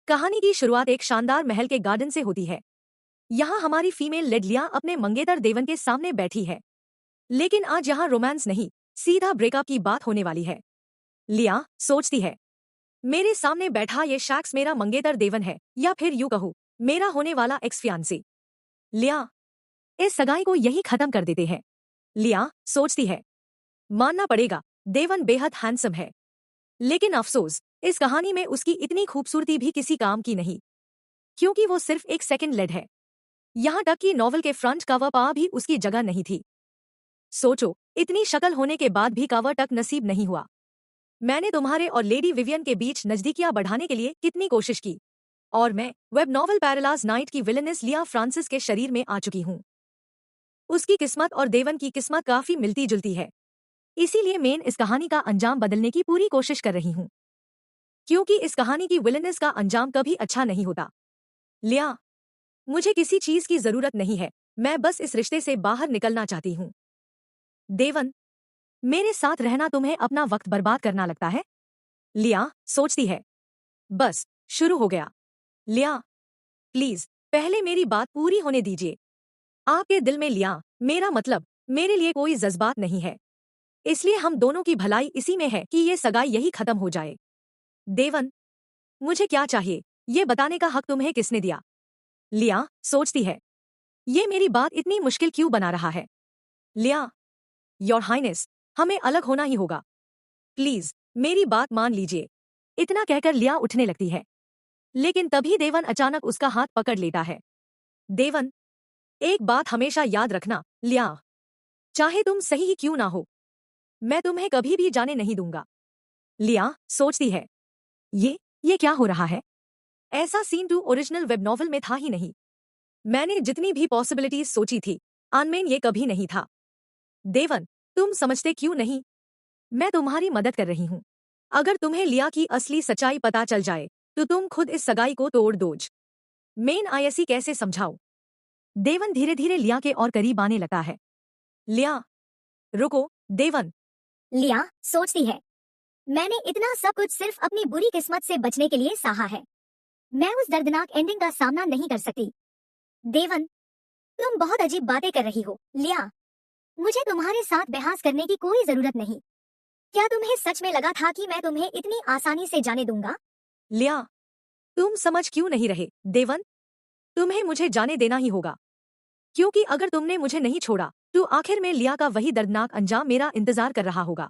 कहानी की शुरुआत एक शानदार महल के गार्डन से होती है। यहाँ हमारी फीमेल लेड लिया अपने मंगेतर देवन के सामने बैठी है। लेकिन आज यहाँ रोमांस नहीं, सीधा ब्रेकअप की बात होने वाली है। लिया सोचती है, मेरे सामने बैठा ये शख्स मेरा मंगेतर देवन है, या फिर यूं कहूँ मेरा होने वाला एक्स फियांसी। लिया, इस सगाई को यही खत्म कर देते हैं। लिया सोचती है, मानना पड़ेगा देवन बेहद हैंडसम है, लेकिन अफसोस इस कहानी में उसकी इतनी खूबसूरती भी किसी काम की नहीं, क्योंकि वो सिर्फ एक सेकंड लेड है। यहाँ तक कि नॉवल के फ्रंट कवर पर भी उसकी जगह नहीं थी। सोचो, इतनी शक्ल होने के बाद भी कवर तक नसीब नहीं हुआ। मैंने तुम्हारे और लेडी विवियन के बीच नजदीकियां बढ़ाने के लिए कितनी कोशिश की, और मैं वेब नॉवल पैरालाज नाइट की विलेनेस लिया फ्रांसिस के शरीर में आ चुकी हूँ। उसकी किस्मत और देवन की किस्मत काफी मिलती जुलती है, इसीलिए मैं इस कहानी का अंजाम बदलने की पूरी कोशिश कर रही हूँ, क्योंकि इस कहानी की विलेनेस का अंजाम कभी अच्छा नहीं होता। लिया, मुझे किसी चीज की जरूरत नहीं है, मैं बस इस रिश्ते से बाहर निकलना चाहती हूँ। देवन, मेरे साथ रहना तुम्हें अपना वक्त बर्बाद करना लगता है? लिया सोचती है, बस शुरू हो गया। लिया, प्लीज पहले मेरी बात पूरी होने दीजिए। आपके दिल में लिया, मेरा मतलब मेरे लिए कोई जज्बात नहीं है, इसलिए हम दोनों की भलाई इसी में है कि ये सगाई यही खत्म हो जाए। देवन, मुझे क्या चाहिए ये बताने का हक तुम्हें किसने दिया? लिया सोचती है, ये मेरी बात इतनी मुश्किल क्यों बना रहा है? लिया, योर हाइनेस, हमें अलग होना ही होगा, प्लीज मेरी बात मान लीजिए। इतना कहकर लिया उठने लगती है, लेकिन तभी देवन अचानक उसका हाथ पकड़ लेता है। देवन, एक बात हमेशा याद रखना लिया, चाहे तुम सही ही क्यों ना हो, मैं तुम्हें कभी भी जाने नहीं दूंगा। लिया सोचती है, ये क्या हो रहा है? ऐसा सीन टू ओरिजिनल वेब नॉवल में था ही नहीं। मैंने जितनी भी पॉसिबिलिटीज सोची थी, अनमेन ये कभी नहीं था। देवन, तुम समझते क्यों नहीं? मैं तुम्हारी मदद कर रही हूँ। अगर तुम्हें लिया की असली सच्चाई पता चल जाए तो तुम खुद इस सगाई को तोड़ दोज। मेन आईएसी कैसे समझाओ? देवन धीरे धीरे लिया के और करीब आने लगता है। लिया, रुको। देवन, लिया सोचती है, मैंने इतना सब कुछ सिर्फ अपनी बुरी किस्मत से बचने के लिए सहा है। मैं उस दर्दनाक एंडिंग का सामना नहीं कर सकती। देवन, तुम बहुत अजीब बातें कर रही हो। लिया, मुझे तुम्हारे साथ बहस करने की कोई जरूरत नहीं। क्या तुम्हें सच में लगा था कि मैं तुम्हें इतनी आसानी से जाने दूंगा? लिया, तुम समझ क्यों नहीं रहे? देवन, तुम्हें मुझे जाने देना ही होगा, क्योंकि अगर तुमने मुझे नहीं छोड़ा तो आखिर में लिया का वही दर्दनाक अंजाम मेरा इंतजार कर रहा होगा।